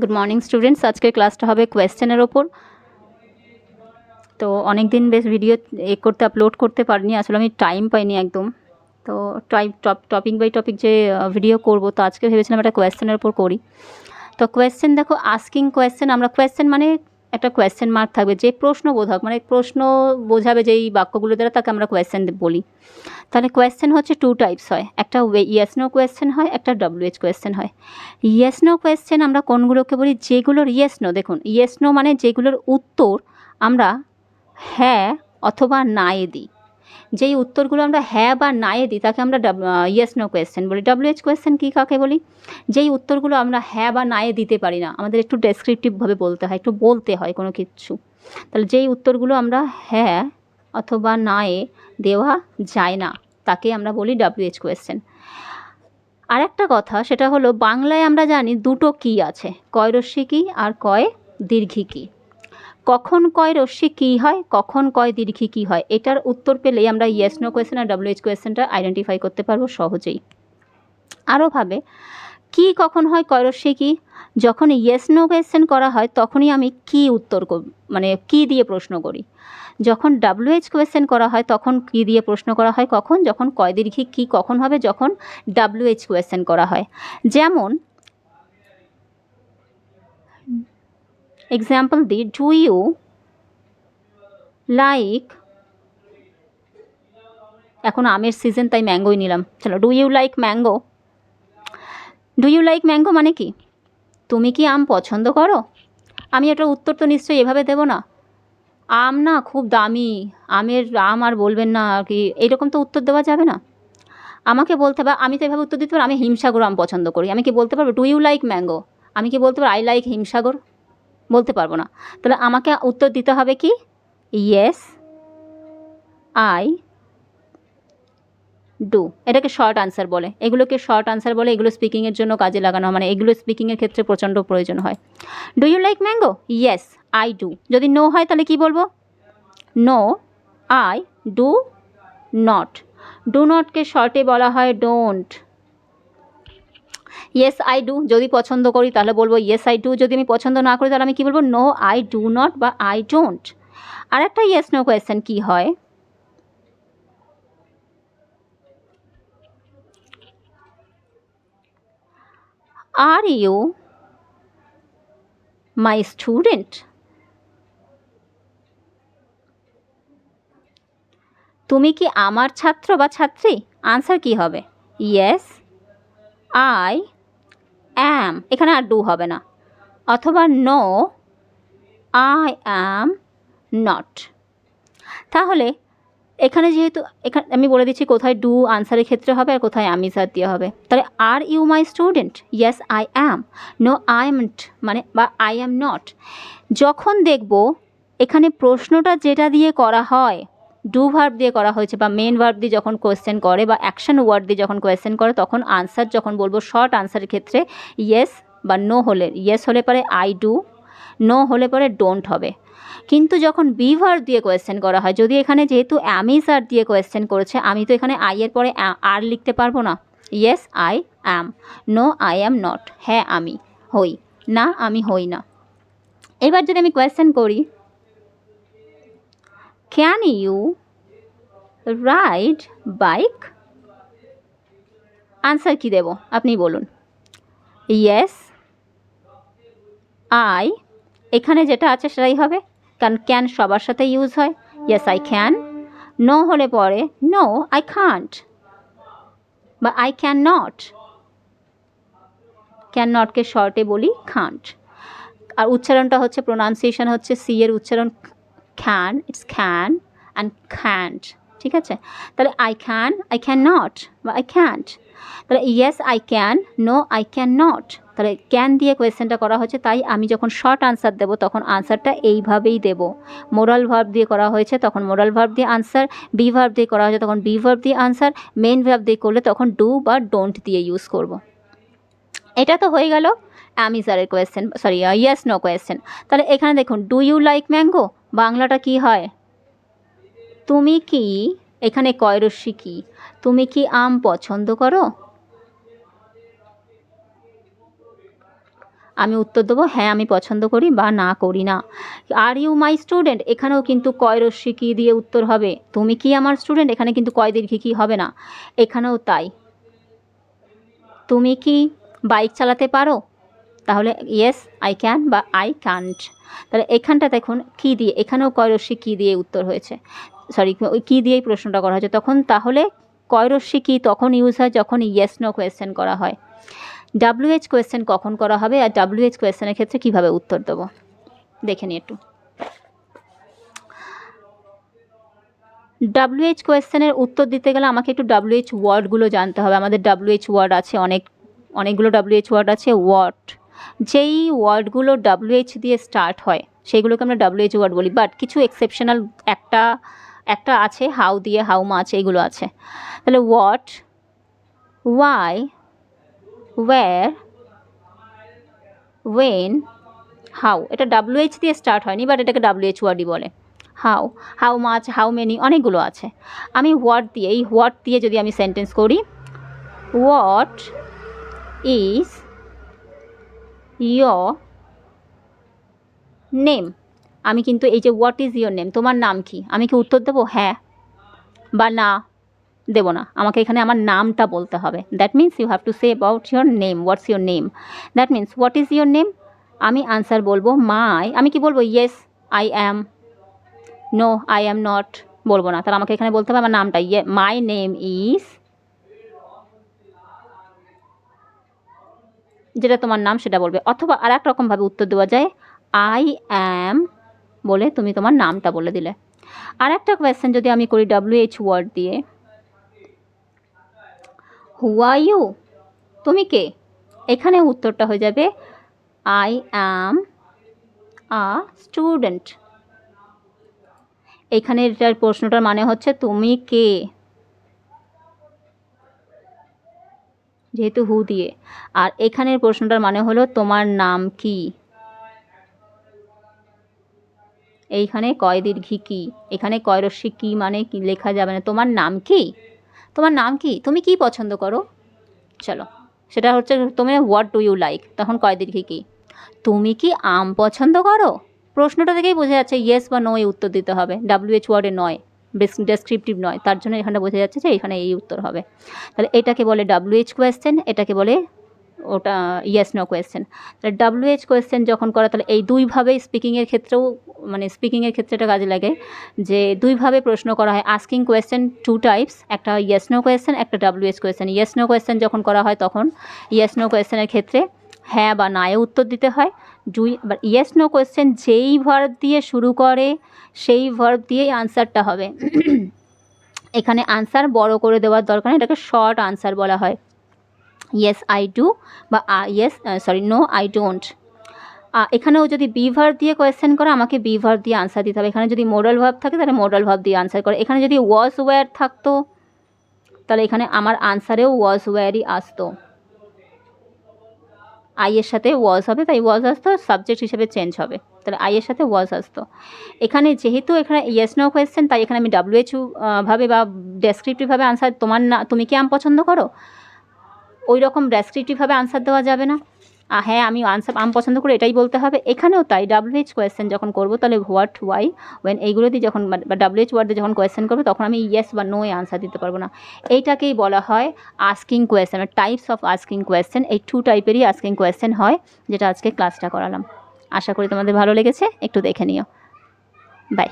Good morning students, আজকের ক্লাসটা হবে কোয়েশ্চেনের ওপর। তো অনেক দিন বেশ ভিডিও আপলোড করতে পারিনি, আসলে আমি টাইম পাইনি একদম। তো টপিক বাই টপিক যে ভিডিও করব, তো আজকে ভেবেছিলাম একটা কোয়েশ্চেনের ওপর করি। তো কোয়েশ্চেন দেখো, আস্কিং কোয়েশ্চেন, আমরা কোয়েশ্চেন মানে একটা কোয়েশ্চেন মার্ক থাকবে, যে প্রশ্নবোধক মানে প্রশ্ন বোঝাবে যেই বাক্যগুলো দ্বারা, তাকে আমরা কোয়েশ্চেন বলি। তাহলে কোয়েশ্চেন হচ্ছে টু টাইপস হয়, একটা ইয়েস নো কোয়েশ্চেন হয়, একটা WH কোয়েশ্চেন হয়। ইয়েস নো কোয়েশ্চেন আমরা কোনগুলোকে বলি? যেগুলোর ইয়েস নো, দেখুন ইয়েস নো মানে যেগুলোর উত্তর আমরা হ্যাঁ অথবা নায়ে দিই। যেই উত্তরগুলো আমরা হ্যাঁ বা নায়ে দিই তাকে আমরা ইয়েস নো কোয়েশ্চেন বলি। WH কোয়েশ্চেন কী কাকে বলি? যেই উত্তরগুলো আমরা হ্যাঁ বা নায়ে দিতে পারি না, আমাদের একটু ডেসক্রিপটিভভাবে বলতে হয়, একটু বলতে হয় কোনো কিছু। তাহলে যেই উত্তরগুলো আমরা হ্যাঁ অথবা নায়ে দেওয়া যায় না, তাকে আমরা বলি WH কোয়েশ্চেন। আর একটা কথা, সেটা হলো বাংলায় আমরা জানি দুটো কী আছে, কয় রস্যি কী আর কয় দীর্ঘি কী। কখন কয় রস্যি কী হয়, কখন কয় দীর্ঘি কী হয়, এটার উত্তর পেলেই আমরা ইয়েস নো কোয়েশ্চেন আর WH কোয়েশ্চেনটা আইডেন্টিফাই করতে পারবো সহজেই। আরও ভাবে কী কখন হয়, কয় রস্যি কী, যখন ইয়েস নো কোয়েশ্চেন করা হয় তখনই আমি কী উত্তর মানে কী দিয়ে প্রশ্ন করি। যখন WH কোয়েশ্চেন করা হয় তখন কী দিয়ে প্রশ্ন করা হয়, কখন? যখন কয় দীর্ঘি কী কখন হবে, যখন WH কোয়েশ্চেন করা হয়। যেমন এক্সাম্পল দিই, ডু ইউ লাইক, এখন আমের সিজন তাই ম্যাঙ্গোই নিলাম, চলো do you like mango. Do you like mango মানে কি? তুমি কি আম পছন্দ করো? আমি এটার উত্তর তো নিশ্চয়ই এভাবে দেবো না, আম না খুব দামি, আম আর বলবেন না আর কি, এরকম তো উত্তর দেওয়া যাবে না। আমাকে বলতে, বা আমি তো এভাবে উত্তর দিতে পারবো, আমি হিমসাগর আম পছন্দ করি। আমি কি বলতে পারবো ডু ইউ লাইক ম্যাঙ্গো? আমি কি বলতে পারবো আই লাইক হিমসাগর? বলতে পারবো না। তাহলে আমাকে উত্তর দিতে হবে কি? Yes I do. এটাকে শর্ট আনসার বলে, এগুলোকে শর্ট আনসার বলে, এগুলো স্পিকিংয়ের জন্য কাজে লাগানো হয়, মানে এগুলো স্পিকিংয়ের ক্ষেত্রে প্রচণ্ড প্রয়োজন হয়। Do you like mango? Yes I do. যদি নো হয় তাহলে কি বলবো? No I do not. Do নটকে শর্টে বলা হয় ডোন্ট। ইয়েস আই ডু যদি পছন্দ করি তাহলে বলবো ইয়েস আই ডু, যদি আমি পছন্দ না করি তাহলে আমি কী বলবো? নো আই ডু নট বা আই ডোন্ট। আর একটা ইয়েস নো কোয়েশ্চেন কী হয়? Are you my student? তুমি কি আমার ছাত্র বা ছাত্রী? আনসার কি হবে? ইয়েস আই অ্যাম, এখানে আর ডু হবে না, অথবা নো আই অ্যাম নট। তাহলে এখানে যেহেতু এখানে আমি বলে দিচ্ছি কোথায় ডু আনসারের ক্ষেত্রে হবে আর কোথায় আমি সার দেওয়া হবে। তাহলে are you my student? Yes I am. No I am not মানে বা আই অ্যাম নট। যখন দেখব এখানে প্রশ্নটা যেটা দিয়ে করা হয়, ডু ভার্ব দিয়ে করা হয়েছে বা মেন ভার্ব দিয়ে যখন কোয়েশ্চেন করে বা অ্যাকশন ওয়ার্ড দিয়ে যখন কোয়েশ্চেন করে, তখন আনসার যখন বলবো শর্ট আনসারের ক্ষেত্রে ইয়েস বা নো হলে, ইয়েস হলে পরে আই ডু, নো হলে পরে ডোন্ট হবে। কিন্তু যখন বি ভার্ব দিয়ে কোয়েশ্চেন করা হয়, যদি এখানে যেহেতু অ্যামি স্যার দিয়ে কোয়েশ্চেন করেছে, আমি তো এখানে আই এর পরে আর লিখতে পারবো না। Yes I am, no I am not, হ্যাঁ আমি হই, না আমি হই না। এবার যদি আমি কোয়েশ্চেন করি, can you ride bike? Answer কি দেব আপনি বলুন। ইয়েস আই, এখানে যেটা আছে সেটাই হবে, কারণ ক্যান সবার সাথে ইউজ হয়। Yes I can. নো হলে পরে নো আই কান্ট বা আই ক্যান নট। ক্যান নটকে শর্টে বলি কান্ট। আর উচ্চারণটা হচ্ছে, প্রোনাউন্সিয়েশন হচ্ছে সি এর উচ্চারণ can, it's can and can't, ঠিক আছে? তাহলে আই ক্যান নট বা আই ক্যান্ট। তাহলে yes I can, no I can not. তাহলে ক্যান দিয়ে কোয়েশ্চেনটা করা হচ্ছে, তাই আমি যখন শর্ট আনসার দেবো তখন আনসারটা এইভাবেই দেব। মোরাল ভার্ব দিয়ে করা হয়েছে তখন মোরাল ভার্ব দিয়ে আনসার, বি ভার্ব দিয়ে করা হয়েছে তখন বি ভার্ব দিয়ে আনসার, মেন ভার্ব দিয়ে করলে তখন ডু বা ডোন্ট দিয়ে ইউজ করব। এটা তো হয়ে গেল আমি স্যারের question, sorry yes no question. তাহলে এখানে দেখুন ডু ইউ লাইক ম্যাঙ্গো, বাংলাটা কি হয়? তুমি কি, এখানে কয় রস্যি কি, তুমি কি আম পছন্দ করো? আমি উত্তর দেবো হ্যাঁ আমি পছন্দ করি বা না করি না। আর ইউ মাই স্টুডেন্ট, এখানেও কিন্তু কয় রস্যি কী দিয়ে উত্তর হবে, তুমি কি আমার স্টুডেন্ট, এখানে কিন্তু কয় দীর্ঘ কী হবে না, এখানেও তাই। তুমি কি বাইক চালাতে পারো, তাহলে ইয়েস আই ক্যান বা আই ক্যান্ট। তাহলে এখানটা দেখুন কী দিয়ে, এখানেও কয় রস্যি কী দিয়ে উত্তর হয়েছে, সরি ওই কী দিয়েই প্রশ্নটা করা হয়েছে তখন। তাহলে কয় রস্যি কী তখন ইউজ হয় যখন ইয়েস নো কোয়েশ্চেন করা হয়। WH কোয়েশ্চেন কখন করা হবে আর WH কোয়েশ্চেনের ক্ষেত্রে কীভাবে উত্তর দেবো দেখে নিই একটু। WH কোয়েশ্চেনের উত্তর দিতে গেলে আমাকে একটু WH ওয়ার্ডগুলো জানতে হবে। আমাদের WH ওয়ার্ড আছে অনেকগুলো WH ওয়ার্ড আছে। যেই ওয়ার্ডগুলো WH দিয়ে স্টার্ট হয় সেইগুলোকে আমরা WH ওয়ার্ড বলি, বাট কিছু এক্সেপশনাল একটা আছে হাউ দিয়ে, হাউ মাছ, এইগুলো আছে। তাহলে what, why, where, when, how, এটা WH দিয়ে স্টার্ট হয়নি বাট এটাকে WH ওয়ার্ডই বলে। হাউ মাচ, হাউ মেনি, অনেকগুলো আছে। আমি এই হোয়াট দিয়ে যদি আমি সেন্টেন্স করি, হোয়াট ইজ ইয়োর নেম, আমি কিন্তু এই যে হোয়াট ইজ ইয়োর নেম, তোমার নাম কি, আমি কি উত্তর দেবো হ্যাঁ বা না, দেবো না, আমাকে এখানে আমার নামটা বলতে হবে। That means you have to say about your name, what's your name. That means what is your name, আমি আনসার বলবো আমি কি বলবো yes I am, no I am not, বলবো না। তাহলে আমাকে এখানে বলতে হবে আমার নামটা, মাই নেম ইজ, যেটা তোমার নাম সেটা বলবে। অথবা আর এক রকমভাবে উত্তর দেওয়া যায়, আই অ্যাম বলে তুমি তোমার নামটা বলে দিলে। আর একটা কোয়েশ্চেন যদি আমি করি WH ওয়ার্ড দিয়ে, হু আর ইউ, তুমি কে, এখানে উত্তরটা হয়ে যাবে আই অ্যাম আ স্টুডেন্ট। এখানে এটার প্রশ্নটার মানে হচ্ছে তুমি কে, যেহেতু হু দিয়ে। আর এখানের প্রশ্নটার মানে হলো তোমার নাম কি, এইখানে কয় দীর্ঘি কি, এখানে কয় রস্যি কি মানে কি লেখা যাবে না, তোমার নাম কি, তোমার নাম কি, তুমি কি পছন্দ করো, চলো সেটা হচ্ছে তুমি হোয়াট ডু ইউ লাইক, তখন কয় দীর্ঘি কি, তুমি কি আম পছন্দ করো, প্রশ্নটা থেকেই বোঝা যাচ্ছে ইয়েস বা নো এ উত্তর দিতে হবে, WH ওয়ার্ডে নয়, ডেসক্রিপটিভ নয়, তার জন্য এখানটা বোঝা যাচ্ছে যে এখানে এই উত্তর হবে। তাহলে এটাকে বলে WH কোয়েশ্চেন, এটাকে বলে ওটা ইয়েস নো কোয়েশ্চেন। তাহলে WH কোয়েশ্চেন যখন করা তাহলে এই দুইভাবেই স্পিকিংয়ের ক্ষেত্রেও স্পিকিংয়ের ক্ষেত্রে এটা কাজে লাগে যে দুইভাবে প্রশ্ন করা হয়। আস্কিং কোয়েশ্চেন টু টাইপস, একটা ইয়েস নো কোয়েশ্চেন, একটা WH question. Yes no question যখন করা হয় তখন ইয়েস নো কোয়েশ্চেনের ক্ষেত্রে হ্যাঁ বা না এ উত্তর দিতে হয়। ইয়েস নো কোয়েশ্চেন যেই ভার্ব দিয়ে শুরু করে সেই ভার্ব দিয়েই আনসারটা হবে। এখানে আনসার বড় করে দেওয়ার দরকার নেই, এটাকে শর্ট আনসার বলা হয়। ইয়েস আই ডু বা নো আই ডোন্ট। এখানেও যদি বি ভার্ব দিয়ে কোয়েশ্চেন করে আমাকে বি ভার্ব দিয়ে আনসার দিতে হবে। এখানে যদি মোডাল ভার্ব থাকে তাহলে মোডাল ভার্ব দিয়ে আনসার করে। এখানে যদি ওয়াজ ওয়্যার থাকতো তাহলে এখানে আমার আনসারেও ওয়াজ ওয়্যারই আসতো, আইয়ের সাথে ওয়াজ হবে তাই ওয়াজ আসতো, সাবজেক্ট হিসেবে চেঞ্জ হবে, তাহলে আইয়ের সাথে ওয়াজ আসতো। এখানে যেহেতু এখানে ইয়েস নো কোয়েশ্চেন তাই এখানে আমি WH ভাবে বা ডেসক্রিপটিভভাবে আনসার, তোমার না তুমি কি আম পছন্দ করো, ওই রকম ডেসক্রিপটিভভাবে আনসার দেওয়া যাবে না। হ্যাঁ আমি আম পছন্দ করি এটাই বলতে হবে। এখানেও তাই WH কোয়েশ্চেন যখন করবো তাহলে হোয়াট, ওয়াই, ওয়েন এইগুলো দিয়ে যখন বা WH ওয়ার্ড দিয়ে যখন কোয়েশ্চেন করবো তখন আমি ইয়েস বা নো এ আনসার দিতে পারবো না। এইটাকেই বলা হয় asking question, types of asking question. এই 2 টাইপেরই আস্কিং কোয়েশ্চেন হয় যেটা আজকে ক্লাসটা করালাম। আশা করি তোমাদের ভালো লেগেছে, একটু দেখে নিও। বাই।